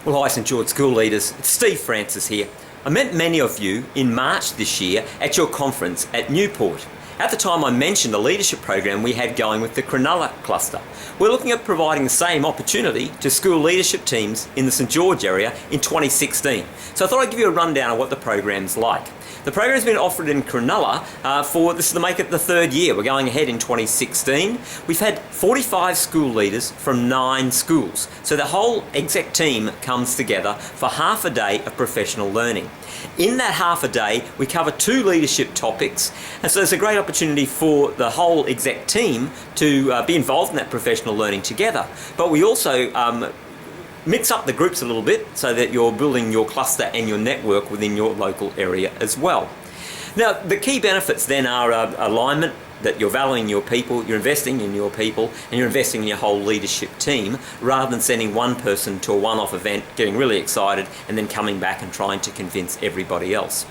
Well, hi St George School leaders, it's Steve Francis here. I met many of you in March this year at your conference at Newport. At the time I mentioned the leadership program we had going with the Cronulla cluster. We're looking at providing the same opportunity to school leadership teams in the St George area in 2016. So I thought I'd give you a rundown of what the program's like. The program's been offered in Cronulla this is to make it the third year. We're going ahead in 2016. We've had 45 school leaders from 9 schools. So the whole exec team comes together for half a day of professional learning. In that half a day, we cover 2 leadership topics, and so there's a great opportunity for the whole exec team to be involved in that professional learning together. But we also mix up the groups a little bit so that you're building your cluster and your network within your local area as well. Now, the key benefits then are alignment, that you're valuing your people, you're investing in your people, and you're investing in your whole leadership team, rather than sending one person to a one-off event, getting really excited, and then coming back and trying to convince everybody else.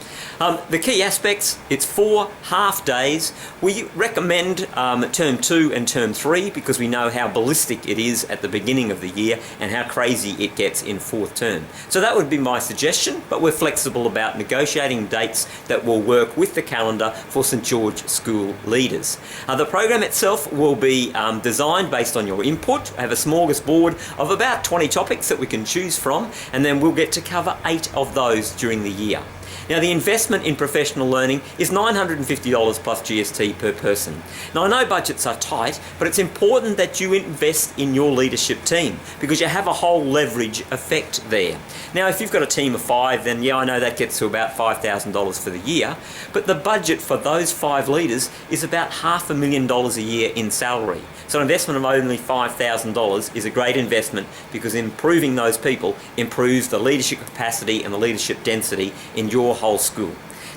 The key aspects, it's 4 half days. We recommend term 2 and term 3 because we know how ballistic it is at the beginning of the year and how crazy it gets in 4th term. So that would be my suggestion, but we're flexible about negotiating dates that will work with the calendar for St George school leaders. The program itself will be designed based on your input. I have a smorgasbord of about 20 topics that we can choose from, and then we'll get to cover 8 of those during the year. Now, the investment in professional learning is $950 plus GST per person. Now, I know budgets are tight, but it's important that you invest in your leadership team because you have a whole leverage effect there. Now, if you've got a team of 5, then yeah, I know that gets to about $5,000 for the year, but the budget for those 5 leaders is about $500,000 a year in salary. So an investment of only $5,000 is a great investment because improving those people improves the leadership capacity and the leadership density in your whole school.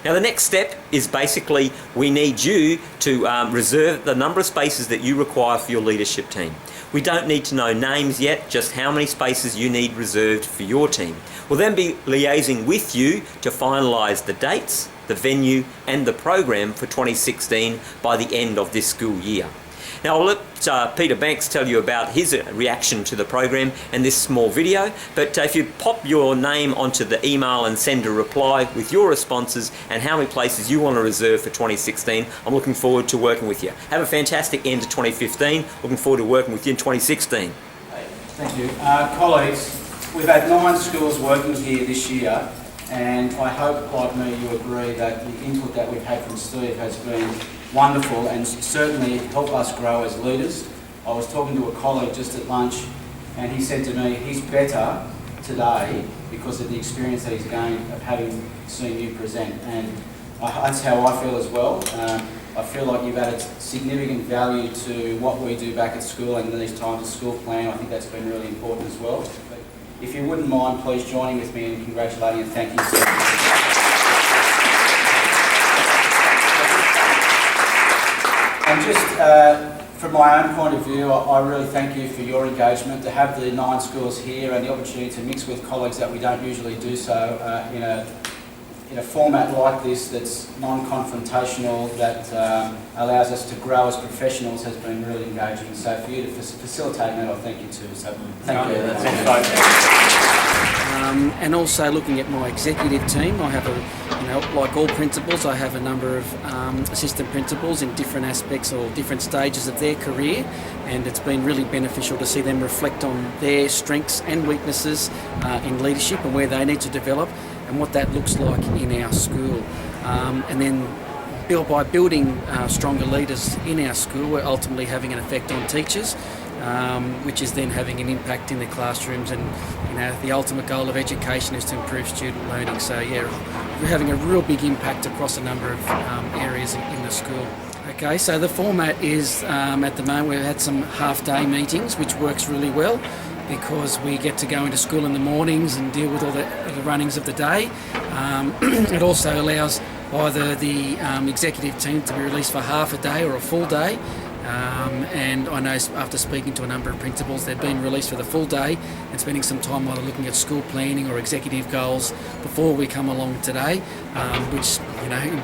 Now, the next step is basically we need you to reserve the number of spaces that you require for your leadership team. We don't need to know names yet, just how many spaces you need reserved for your team. We'll then be liaising with you to finalise the dates, the venue and the program for 2016 by the end of this school year. Now, I'll let Peter Banks tell you about his reaction to the program and this small video, but if you pop your name onto the email and send a reply with your responses and how many places you want to reserve for 2016, I'm looking forward to working with you. Have a fantastic end of 2015. Looking forward to working with you in 2016. Thank you. Colleagues, we've had 9 schools working here this year, and I hope, like me, you agree that the input that we've had from Steve has been wonderful and certainly helped us grow as leaders. I was talking to a colleague just at lunch and he said to me he's better today because of the experience that he's gained of having seen you present, and that's how I feel as well. I feel like you've added significant value to what we do back at school and in these times of school plan. I think that's been really important as well. But if you wouldn't mind, please joining with me in congratulating and thanking you so much. And just from my own point of view, I really thank you for your engagement, to have the 9 schools here and the opportunity to mix with colleagues that we don't usually do so in a format like this that's non-confrontational, that allows us to grow as professionals has been really engaging. So for you to facilitate that, I thank you too. So thank you. And also looking at my executive team, I have like all principals, I have a number of assistant principals in different aspects or different stages of their career, and it's been really beneficial to see them reflect on their strengths and weaknesses in leadership and where they need to develop and what that looks like in our school. And then by building stronger leaders in our school, we're ultimately having an effect on teachers, which is then having an impact in the classrooms, and the ultimate goal of education is to improve student learning. So yeah, we're having a real big impact across a number of areas in the school. Okay, so the format is at the moment we've had some half-day meetings, which works really well because we get to go into school in the mornings and deal with all the runnings of the day. It also allows either the executive team to be released for half a day or a full day, And I know after speaking to a number of principals, they've been released for the full day and spending some time either looking at school planning or executive goals before we come along today, which,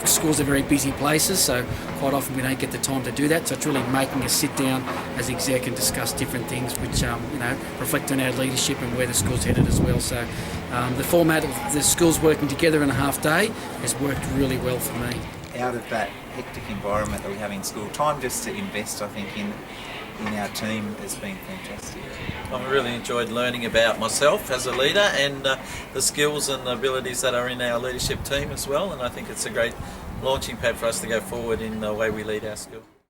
schools are very busy places, so quite often we don't get the time to do that. So it's really making us sit down as exec and discuss different things which, reflect on our leadership and where the school's headed as well. So the format of the schools working together in a half day has worked really well for me. Out of that hectic environment that we have in school, time just to invest, I think, in our team has been fantastic. I've really enjoyed learning about myself as a leader and the skills and abilities that are in our leadership team as well, and I think it's a great launching pad for us to go forward in the way we lead our school.